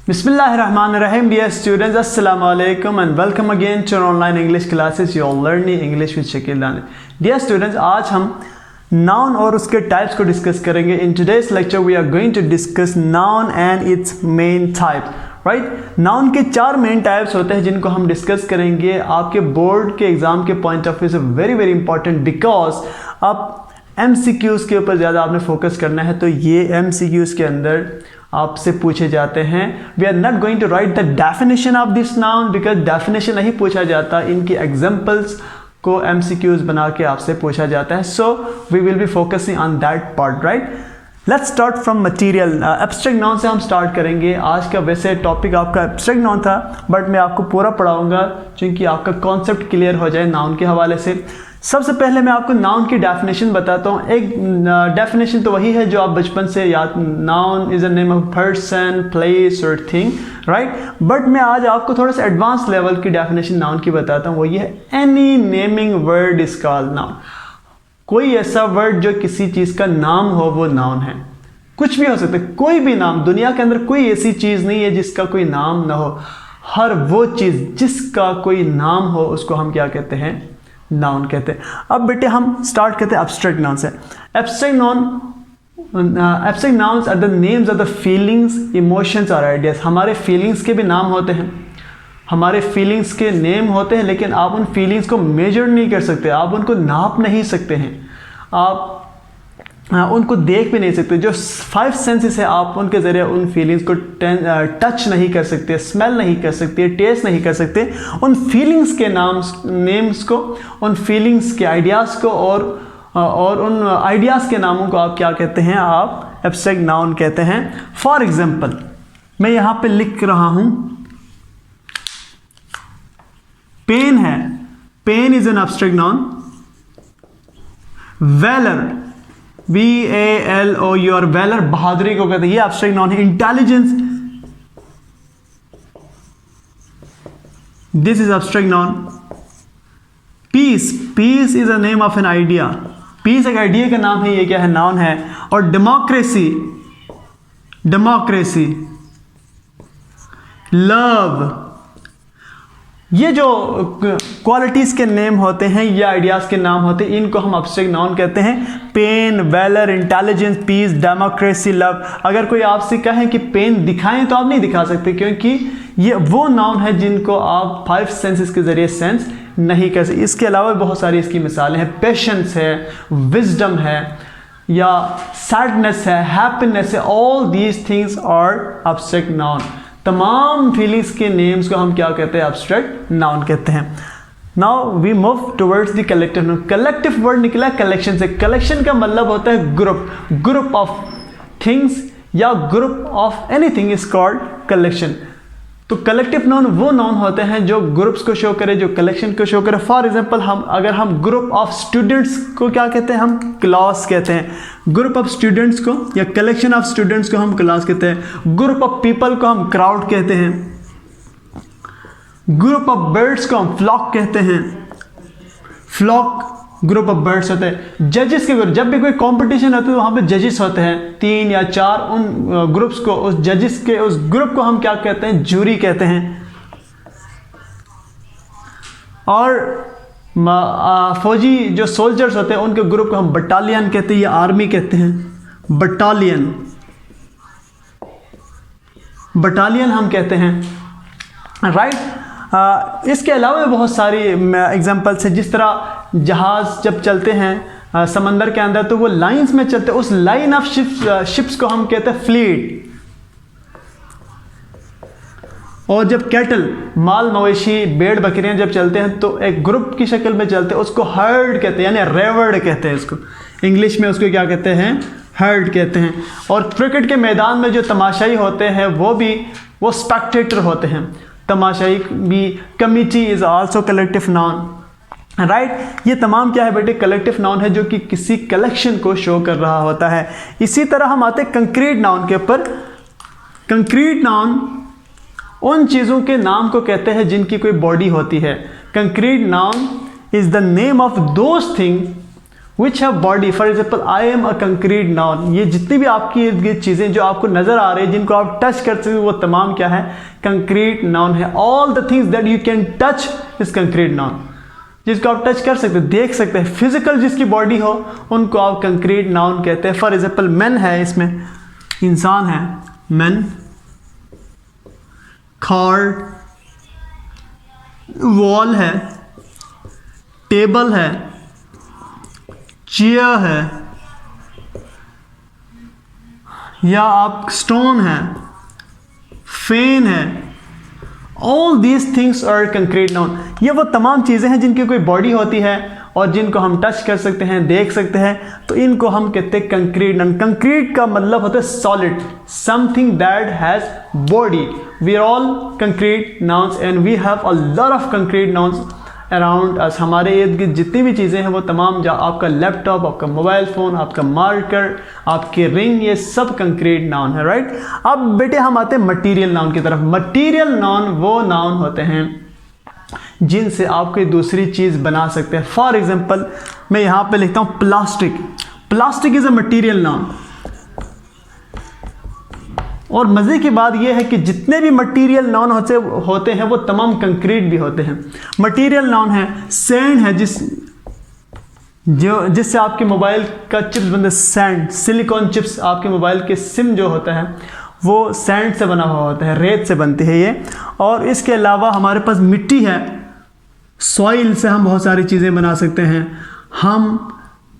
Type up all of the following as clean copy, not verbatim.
Bismillahirrahmanirrahim. Dear students, Assalamu alaikum and welcome again to our online English classes. You are learning English with Shakil Dani. Dear students, आज हम noun और उसके types को discuss करेंगे. In today's lecture, we are going to discuss noun and its main type. Right? Noun के 4 main types होते हैं जिनको हम discuss करेंगे. आपके बोर्ड के एग्जाम के point of view से very important because आप MCQs के ऊपर ज़्यादा आपने फोकस करना है, तो ये MCQs के अंदर आपसे पूछे जाते हैं. We are not going to write the definition of this noun because definition नहीं पूछा जाता, इनकी एग्जांपल्स को MCQs बना के आपसे पूछा जाता है. So we will be focusing on that part. Right, let's start from material. Abstract noun से हम स्टार्ट करेंगे. आज का वैसे टॉपिक आपका एब्स्ट्रैक्ट नाउन था, बट मैं आपको पूरा पढ़ाऊंगा क्योंकि आपका कॉन्सेप्ट क्लियर हो जाए नाउन के हवाले से. सबसे पहले मैं आपको नाउन की डेफिनेशन बताता हूँ. एक डेफिनेशन तो वही है जो आप बचपन से याद, noun is a name of person, place और थिंग. राइट, बट मैं आज आपको थोड़ा सा एडवांस लेवल की डेफिनेशन नाउन की बताता हूँ. वो ये है, any naming word is called noun. कोई ऐसा वर्ड जो किसी चीज़ का नाम हो वो नाउन है. कुछ भी हो सकता है, कोई भी नाम. दुनिया के अंदर कोई ऐसी चीज़ नहीं है जिसका कोई नाम ना हो. हर वो चीज़ जिसका कोई नाम हो उसको हम क्या कहते हैं? नाउन कहते हैं. अब बेटे हम स्टार्ट करते हैं एब्स्ट्रैक्ट नाउन से. Abstract nouns are the names of the feelings, emotions और आइडियाज. हमारे फीलिंग्स के भी नाम होते हैं, हमारे फीलिंग्स के नेम होते हैं, लेकिन आप उन फीलिंग्स को मेजर नहीं कर सकते, आप उनको नाप नहीं सकते हैं, आप उनको देख भी नहीं सकते. जो 5 सेंसेस है आप उनके ज़रिए उन फीलिंग्स को टच नहीं कर सकते, स्मेल नहीं कर सकते, टेस्ट नहीं कर सकते. उन फीलिंग्स के नेम्स को, उन फीलिंग्स के आइडियाज़ को और उन आइडियाज़ के नामों को आप क्या कहते हैं? आप एब्स्ट्रैक्ट नाउन कहते हैं. फॉर एग्जाम्पल मैं यहाँ पे लिख रहा हूँ, पेन है, pain is an abstract noun. Valour, VALOUR, valour बहादुरी को कहते हैं, ये एब्स्ट्रैक्ट नाउन है. Intelligence, this is abstract noun. Peace, peace is a name of an idea. Peace एक आइडिया का नाम है, ये क्या है? नाउन है. और डेमोक्रेसी, डेमोक्रेसी, लव, ये जो क्वालिटीज़ के नेम होते हैं, ये आइडियाज़ के नाम होते हैं, इनको हम एब्स्ट्रैक्ट नाउन कहते हैं. Pain, valour, intelligence, peace, democracy, love. अगर कोई आपसे कहे कि पेन दिखाएं तो आप नहीं दिखा सकते, क्योंकि ये वो नाउन है जिनको आप 5 सेंसेस के ज़रिए सेंस नहीं कर सकते. इसके अलावा बहुत सारी इसकी मिसालें हैं. पेशेंस है, विजडम है, या सैडनेस है, हैप्पीनेस है. All these things are abstract noun. तमाम फीलिंग्स के नेम्स को हम क्या कहते हैं? एब्स्ट्रैक्ट नाउन कहते हैं. Now we move towards the collective noun. Collective word निकला कलेक्शन से. कलेक्शन का मतलब होता है ग्रुप, ग्रुप ऑफ थिंग्स या group of anything is called collection. तो कलेक्टिव नाउन वो नाउन होते हैं जो ग्रुप्स को शो करे, जो कलेक्शन को शो करे. फॉर एग्जांपल अगर हम ग्रुप ऑफ स्टूडेंट्स को क्या कहते हैं? हम क्लास कहते हैं. ग्रुप ऑफ स्टूडेंट्स को या कलेक्शन ऑफ स्टूडेंट्स को हम क्लास कहते हैं. ग्रुप ऑफ पीपल को हम क्राउड कहते हैं. ग्रुप ऑफ बर्ड्स को हम फ्लॉक कहते हैं. फ्लॉक ग्रुप ऑफ बर्ड्स होते हैं. जजेस के ग्रुप, जब भी कोई कंपटीशन होता है तो वहाँ पे जजेस होते हैं 3 या 4. उन ग्रुप्स को, उस जजेस के उस ग्रुप को हम क्या कहते हैं? जूरी कहते हैं. और फौजी जो सोल्जर्स होते हैं उनके ग्रुप को हम बटालियन कहते हैं या आर्मी कहते हैं. बटालियन, बटालियन हम कहते हैं. राइट, इसके अलावा बहुत सारी एग्जांपल्स हैं. जिस तरह जहाज़ जब चलते हैं समंदर के अंदर तो वो लाइंस में चलते हैं, उस लाइन ऑफ शिप्स को हम कहते हैं फ्लीट. और जब कैटल, माल मवेशी, भेड़ बकरियां जब चलते हैं तो एक ग्रुप की शक्ल में चलते हैं, उसको हर्ड कहते हैं, यानी रेवर्ड कहते हैं. इसको इंग्लिश में उसको क्या कहते हैं? हर्ड कहते हैं. और क्रिकेट के मैदान में जो तमाशाई होते हैं वो स्पेक्टेटर होते हैं. तमाशाई भी. Committee is also collective noun. Right, ये तमाम क्या है बेटे? कलेक्टिव नाउन है जो कि किसी कलेक्शन को शो कर रहा होता है. इसी तरह हम आते हैं कंक्रीट नाउन के ऊपर. कंक्रीट नाउन उन चीज़ों के नाम को कहते हैं जिनकी कोई बॉडी होती है. Concrete noun is the name of those thing which have body. For example I am a concrete noun. ये जितनी भी आपकी इर्द गिर्द चीज़ें जो आपको नज़र आ रही है, जिनको आप टच कर सकते हो, वो तमाम क्या है, कंक्रीट नाउन है। All the things that you can touch is concrete noun. जिसको आप टच कर सकते हो, देख सकते हैं, फिजिकल जिसकी बॉडी हो उनको आप कंक्रीट नाउन कहते हैं। फॉर एग्जाम्पल मैन है, इसमें इंसान है, मैन, कार, वॉल है, टेबल है, चेयर है, या आप स्टोन है, फैन है। All these things are concrete noun. ये वो तमाम चीज़ें हैं जिनकी कोई बॉडी होती है और जिनको हम टच कर सकते हैं, देख सकते हैं, तो इनको हम कहते हैं कंक्रीट नाउन। कंक्रीट का मतलब होता है solid, something that has body. We are all concrete nouns and we have a lot of concrete nouns around us. हमारे इर्द गिर्द जितनी भी चीज़ें हैं वो तमाम, जो आपका लैपटॉप, आपका मोबाइल फ़ोन, आपका मार्कर, आपके रिंग, ये सब कंक्रीट नाउन है, राइट। अब बेटे हम आते हैं मटीरियल नाउन की तरफ। मटीरियल नाउन वो नाउन होते हैं जिनसे आप कोई दूसरी चीज़ बना सकते हैं। फॉर एग्जाम्पल मैं यहाँ पे लिखता हूँ plastic. Plastic is a material noun. और मज़े की बात यह है कि जितने भी मटीरियल नाउन होते हैं वो तमाम कंक्रीट भी होते हैं। मटीरियल नाउन है सैंड है, जिससे आपके मोबाइल का चिप्स बनते हैं। सैंड, सिलिकॉन चिप्स, आपके मोबाइल के सिम जो होता है वो सैंड से बना हुआ होता है, रेत से बनती है ये। और इसके अलावा हमारे पास मिट्टी है, सॉइल से हम बहुत सारी चीज़ें बना सकते हैं। हम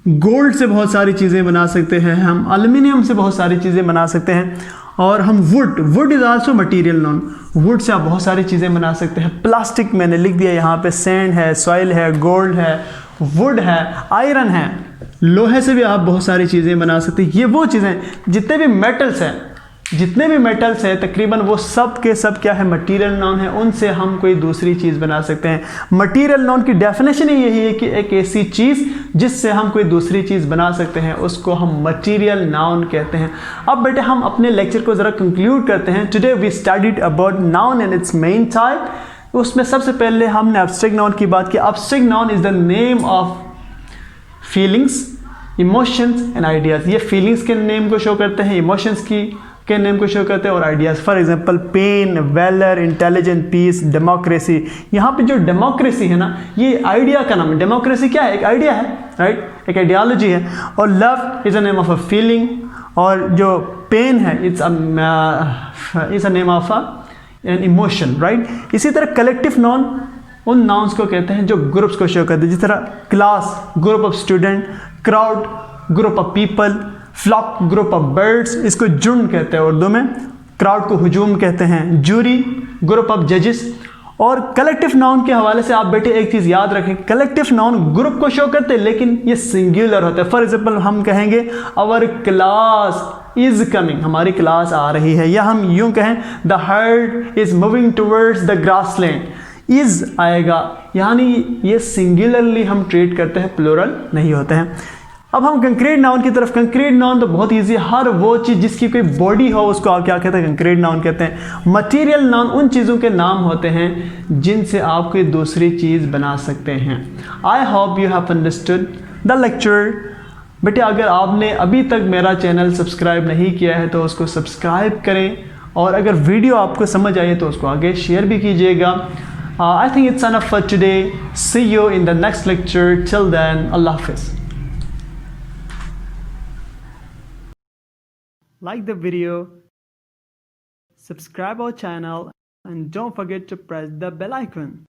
गोल्ड से बहुत सारी चीज़ें बना सकते हैं, हम एल्युमिनियम से बहुत सारी चीज़ें बना सकते हैं। और हम would is also material noun. Would say आप बहुत सारी चीज़ें बना सकते हैं। प्लास्टिक मैंने लिख दिया यहाँ पे, सैंड है, सॉइल है, गोल्ड है, वुड है, आयरन है, लोहे से भी आप बहुत सारी चीज़ें बना सकते हैं। ये वो चीज़ें, जितने भी मेटल्स हैं तकरीबन वो सब के सब क्या है, मटीरियल नाउन है। उनसे हम कोई दूसरी चीज़ बना सकते हैं। मटीरियल नाउन की डेफिनेशन ही यही है कि एक ऐसी चीज़ जिससे हम कोई दूसरी चीज़ बना सकते हैं उसको हम मटीरियल नाउन कहते हैं। अब बेटे हम अपने लेक्चर को ज़रा कंक्लूड करते हैं। Today we studied about noun and its main type. उसमें सबसे पहले हमने एब्स्ट्रैक्ट नाउन की बात की। Abstract noun is the name of feelings, emotions and ideas. ये फीलिंग्स के नेम को शो करते हैं, इमोशंस के नेम को शो करते हैं, और ideas. For example pain, valour, intelligent, peace, democracy. यहाँ पे जो डेमोक्रेसी है ना, ये आइडिया का नाम है। डेमोक्रेसी क्या है? एक आइडिया है, राइट, एक आइडियोलॉजी है। और love is a name of a feeling, और जो पेन है it's a name of an emotion, right. इसी तरह कलेक्टिव नाउन उन नाउन्स को कहते हैं जो ग्रुप्स को शो करते हैं, जिस तरह class, group of student, crowd, group of people, flock, group of birds, इसको झुंड कहते हैं उर्दू में, क्राउड को हुजूम कहते हैं, जूरी, ग्रुप ऑफ जजेस। और कलेक्टिव नाउन के हवाले से आप बेटे एक चीज़ याद रखें, कलेक्टिव नाउन ग्रुप को शो करते हैं लेकिन ये सिंगुलर होता है। फॉर एग्जाम्पल हम कहेंगे आवर क्लास इज कमिंग, हमारी क्लास आ रही है, या हम यूं कहें the heard is moving towards the grassland, is आएगा, यानी ये सिंगुलरली हम ट्रीट करते हैं, प्लूरल नहीं होते हैं। अब हम कंक्रीट नाउन की तरफ। कंक्रीट नाउन तो बहुत इजी है, हर वो चीज़ जिसकी कोई बॉडी हो उसको आप क्या कहते हैं, कंक्रीट नाउन कहते हैं। मटेरियल नाउन उन चीज़ों के नाम होते हैं जिनसे आप कोई दूसरी चीज़ बना सकते हैं। I hope you have understood the lecture. बेटे अगर आपने अभी तक मेरा चैनल सब्सक्राइब नहीं किया है तो उसको सब्सक्राइब करें, और अगर वीडियो आपको समझ आए तो उसको आगे शेयर भी कीजिएगा। I think it's enough for today. See you in the next lecture. Till then, Allah Hafiz. Like the video, subscribe our channel, and don't forget to press the bell icon.